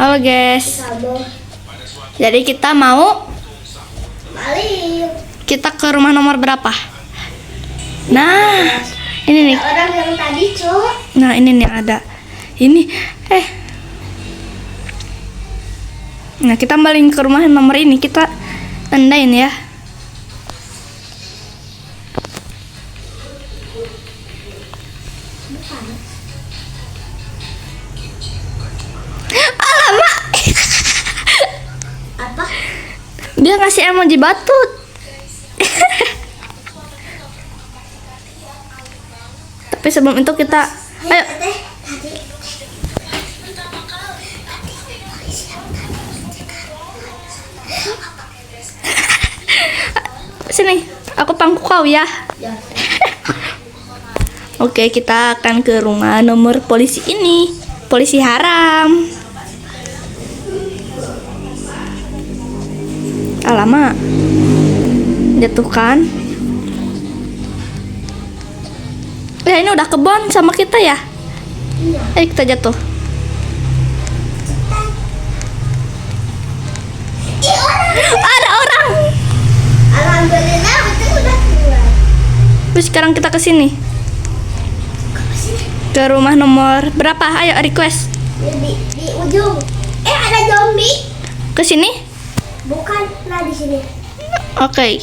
Halo guys. Jadi kita mau kita ke rumah nomor berapa? Nah, ini nih. Orang yang tadi, Cuk. Nah, ini nih ada. Ini Nah, kita balik ke rumah nomor ini. Kita tandain ya. Alamak. Apa? Dia ngasih emoji batut. Tapi sebelum itu kita ayo. Sini, aku pangku kau ya. Oke, kita akan ke rumah nomor polisi ini. Polisi haram. Alamak. Jatuh kan? Ya, ini udah kebon sama kita ya. Ayo kita jatuh. Ada orang. Alhamdulillah, itu udah keluar. Terus sekarang kita ke sini. Ke rumah nomor berapa? Ayo request. Di ujung. Ada zombie. Ke sini? Bukan, nah di sini. Oke.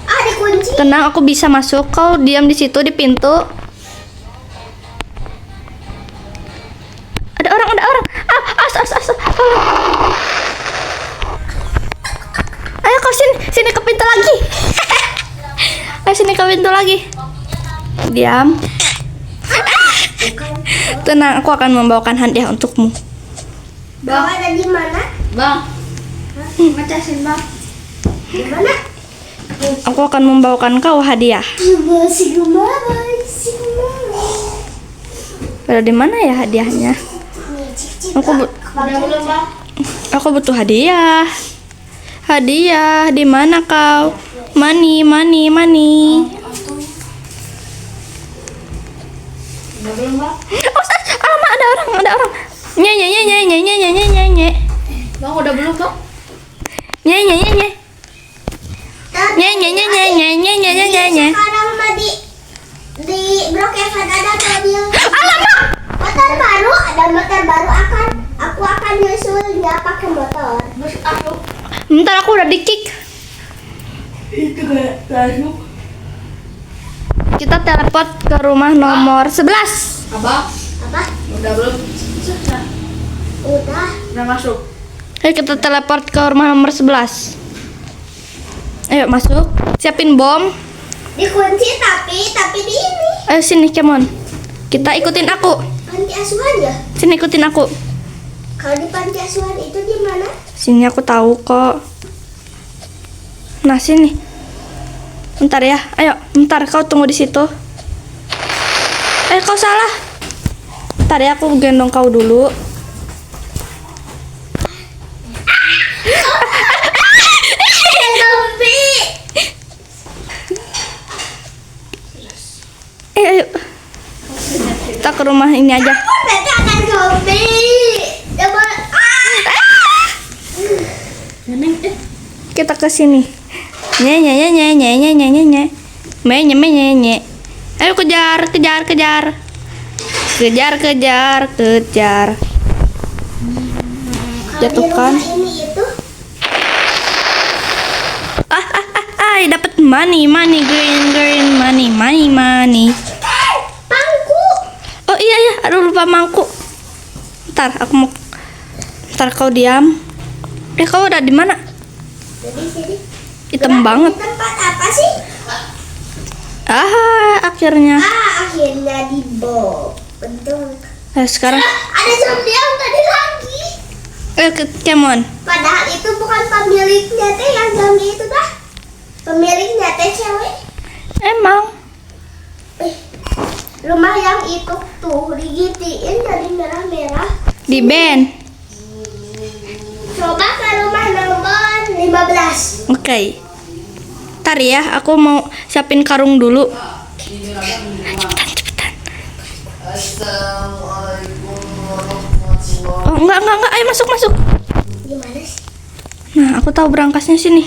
Ada kunci. Tenang, aku bisa masuk. Kau diam di situ di pintu. Ada orang, ada orang. Ayo kau sini ke pintu lagi. Ayo sini ke pintu lagi. Diam. Tenang, aku akan membawakan hadiah untukmu. Bang, ada di mana? Bang, ngecasin bang. Di mana? Aku akan membawakan kau hadiah. Ada di mana ya hadiahnya? Udah belum bang? Aku butuh hadiah. Hadiah, di mana kau? Money. Udah belum bang? Alamak, ada orang. Nye. Bang udah belum bang? Nye. Sekarang mah di Blok F ada mobil. Alamak. Motor baru, ada motor baru aku akan nyusul nggak pakai motor. Masuk aku. Bentar, aku udah di kick. Itu gak masuk. Kita teleport ke rumah nomor 11. Abang, Apa? udah belum? Sudah. Udah masuk. Ayo kita teleport ke rumah nomor 11. Ayo masuk. Siapin bom. Dikunci tapi di ini. Ayo sini, come on. Kita ikutin aku. Panti asuhan ya? Sini ikutin aku. Kalau di panti asuhan itu di mana? Sini aku tahu kok. Nah, sini. Bentar ya. Ayo, bentar kau tunggu di situ. Kau salah. Bentar ya, aku gendong kau dulu. Zombie. Ayo. Kita ke rumah ini aja. Berarti akan zombie. Coba. Neneng, Kita ke sini. Nye. Ayo kejar. Jatuhkan. Ini itu. Dapat money, green, money. Pangku. Oh iya, aduh lupa mangku. Ntar kau diam. Kau udah di mana? Jadi sini. Hitam banget. Tempat apa sih? Akhirnya. Akhirnya di bom. Betul. Sekarang. Ada zombie yang tadi lagi. Come on. Padahal itu bukan pemiliknya teh yang zombie itu dah. Pemiliknya teh cewek. Emang. Rumah yang itu tuh digitiin jadi merah-merah. Di band. Coba ke rumah nomor 15. Oke. Ntar ya, aku mau siapin karung dulu. Cepetan. Assalamualaikum warahmatullahi enggak. Ayo masuk. Gimana sih? Nah, aku tahu berangkasnya sini.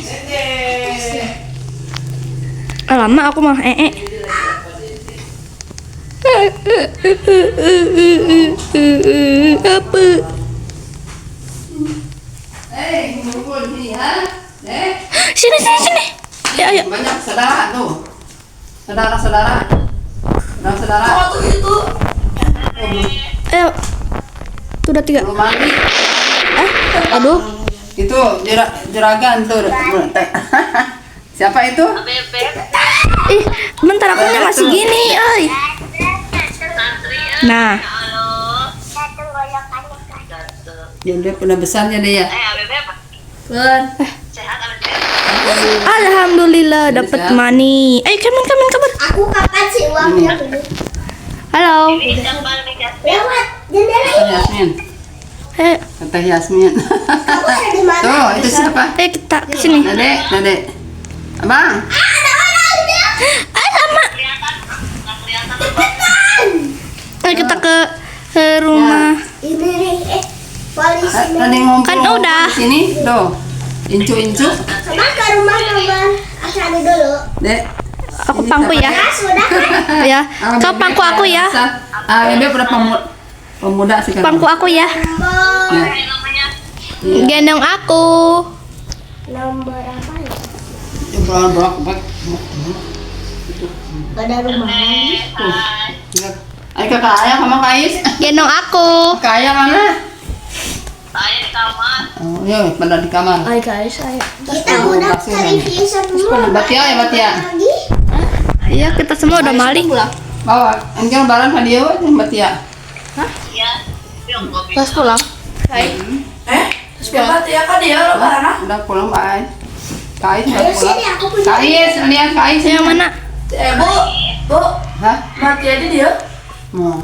Lama aku malah Apa? Ngumpul sini ya. Sini. Ya, ayo. Banyak saudara tuh. Saudara. Oh, tuh itu. Ayo. Tuh udah 3. Belum mandi. Aduh. Itu juragan tuh. Siapa itu? Ih, bentar aku masih gini, oi. Nah, Ya udah besarnya deh ya. Ben. alhamdulillah dapat money. Ayo, come on, kabar. Aku kapan sih uangnya dulu? Halo. Lewat jendela Teh ini. Yasmin. Teh Yasmin. Kamu ada di mana? Tuh, itu siapa? Ayo kita ke sini. Dede. Abang. Ada orangnya. Sama. Cepetan. Ayo kita ke rumah. Ini nih, polisi Tadi nih. ngumpul Kan udah. di sini. Tuh. Incu. Sama ke rumah nomor Asani dulu. Dek. Aku pangku ya. Ya sudah kan? Ya, kau pangku aku ya. Bebe udah pemuda sih kan. Pangku aku ya. Nomor Gendong aku. nomor apa ya? Bolak. Ada rumah lagi. Ayo kakak ayah sama Kais. Gendong aku. Kakak ayah mana? Ayah di kamar. Oh iya, pada di kamar. Hai guys, saya. Kita udah review semua. Batia ya, Batia. Lagi. Iya, kita semua udah maling. Bawa, enggak barang hadiah aja Batia. Pas pulang. Siapa ya kan dia lo barana? Udah pulang, bye. Kais udah Ayo pulang. sini aku punya. Kais, lihat Kais. Yang mana? Bu. Hah? Mati aja dia. Mau.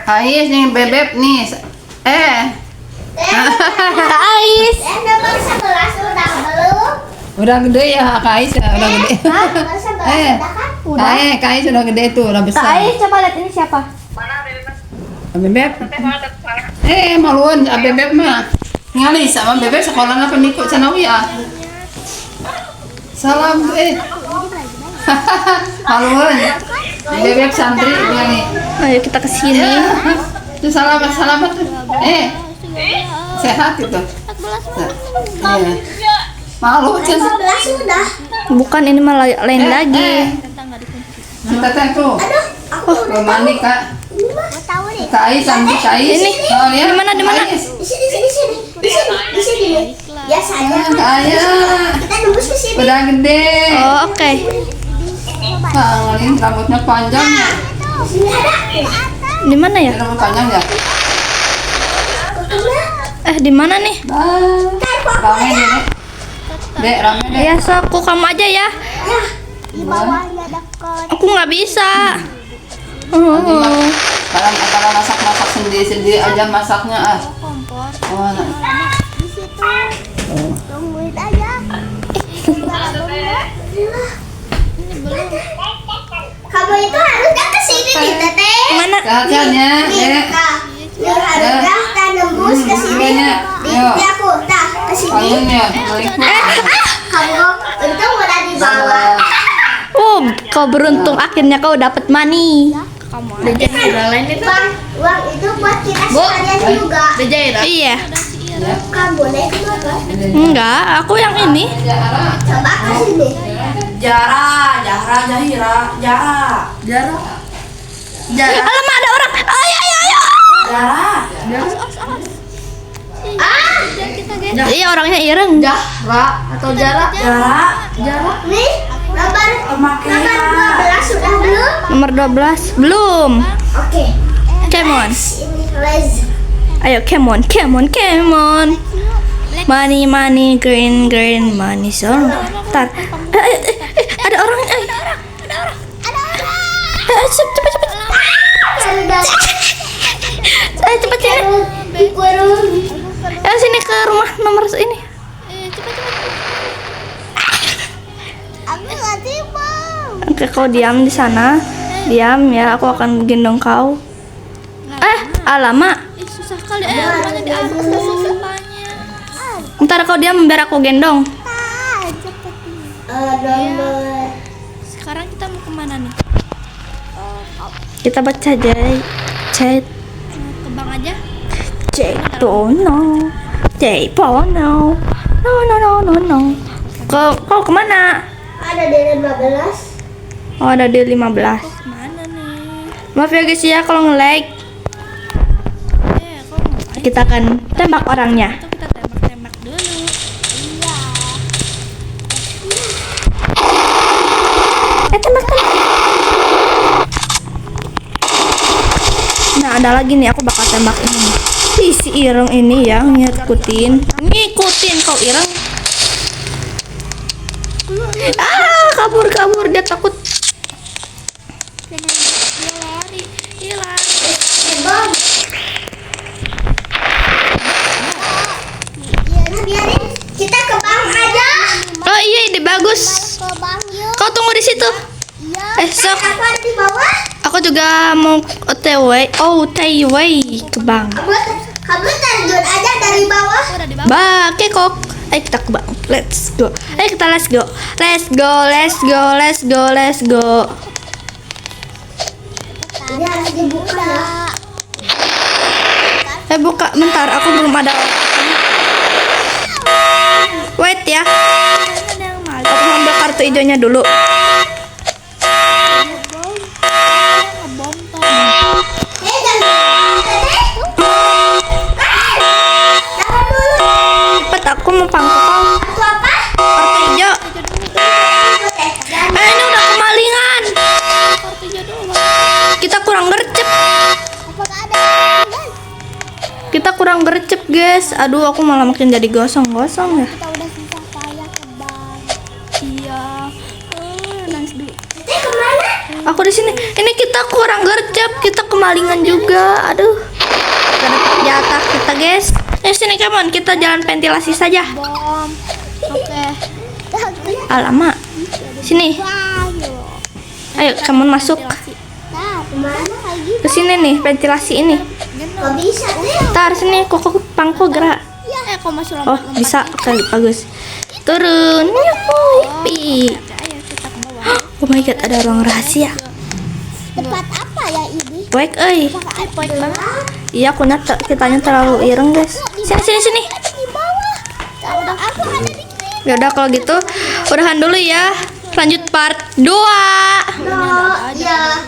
Kais nih bebek nih. Ais. Nomor 11 udah belum? Udah gede ya Kais ya, udah gede. Nomor 11 udah kan? Kais udah gede tuh, udah besar. Ais, coba lihat ini siapa? Bebek. Maluan bebek mah. Ngali sama bebek sekolahnya penikut Sanawi ya. Salam Maluan. Bebek santri ngali. Ayo kita ke sini. Itu selamat tuh. Sehat itu. Iya. Malu Cen. 15 udah. Bukan, ini malah lain lagi. Kita teh tuh. Aduh, aku udah Belum mandi Kak. ini mah tahu deh. Kais sambil Kais. Ini. Oh, lihat. Di mana? Di sini. Biasanya kan Ayah. kita nembus ke sini. Udah gede. Oh, oke. Ngalin rambutnya panjang ya. Sini ada. Di mana ya? Rambut panjang ya. Di mana nih? Rame nih, Dek, rame deh. Ya, aku kamu aja ya. Di bawahnya dekat. Aku nggak bisa. Antara masak sendiri aja masaknya ah. Oh, nah. Di situ. Tungguin aja. Kamu itu harusnya ke sini nih, Teteh. Mana? Sehat-sehat ya, Dek. Lu harusnya kita nembus ke sini. Di aku, ke sini. Kangen ya, Assalamualaikum. Kamu untung udah di bawah. Kau beruntung akhirnya kau dapat money. Lain itu. Uang itu buat kita sekalian juga. Iya. Kamu naik kenapa? Enggak, aku yang ini. Coba ke sini. Jara, Jahira. Alamak, ada orang. Ayo. Jara. Iya, orangnya ireng. Jara. Nih, nomor 12 sudah belum? Nomor 12. Belum. Oke. Come on. Ini Les. Ayo, come on. Money, green money. So, ntar. Ada orang. Cepet. Ayo, cepet sini. Dikurung. Ayo sini ke rumah nomor ini. Aku nggak timbang. Oke, kau diam di sana. Diam ya, aku akan gendong kau. Alamak. Susah kali rumahnya diatur papanya. Ntar kau diam biar aku gendong. Nomor. Sekarang kita mau kemana nih? Kita baca Jay. Chat. Ke bank aja. Jay Pono. Jay Pono. No. Kau kemana? Ada di 15. Oh, ada di 15. Mana nih? Maaf ya guys ya kalau nge-like. Kok ngapain? Kita akan tembak orangnya. Itu kita tembak-tembak dulu. Tembak. Nah, ada lagi nih, aku bakal tembak ini. Ih, si Ireng ini ya ngikutin kau Ireng. Kabur dia takut. Dia lari. Bom. Biarin kita ke bank aja. Oh iya, ide bagus. Ke bank yuk. Kau tunggu di situ. Iya. Sok. Aku di bawah. Aku juga mau OTW ke bank. Kamu terjun aja dari bawah. Udah di bawah. Kok. Ayo kita ke bank. Let's go. Ini harus dibuka ya. Buka, bentar, aku belum ada. Wait ya. Ada yang malu. Aku mau ambil kartu hijaunya dulu. Ngebom toh. Tahan dulu. Cepet, aku mau pangku kau. Itu apa? Kartu hijau. Ini udah kemalingan. Kartu aja dulu. Kita kurang gercep. Apakah ada? Kita kurang gercep, guys. Aduh, aku malah makin jadi gosong-gosong ya. Kita udah susah payah ke bank. Iya. Nangis dulu. Kita kemana? Aku di sini. Ini kita kurang gercep. Kita kemalingan juga. Aduh. Kita dapat jatah kita, guys. Sini, come on. Kita jalan ventilasi saja. Bom. Oke. Alamak. Sini. Ayo, kamu masuk. Nah, kemana kayak gitu? Ke sini nih, ventilasi ini. Gak bisa deh. Tar sini, kok pangku gerak. Kok masih Oh, lompat-lompat? bisa. Oke, bagus. Turun. Yuhui. Ayo kita ke bawah. Oh my god, ada ruang rahasia. Tempat apa ya ini? Baik, Poin banget. Iya, kitanya terlalu ireng, guys. Sini. Di bawah. Aku ada di sini. Ya udah kalau gitu, udahan dulu ya. Lanjut part 2. Ya.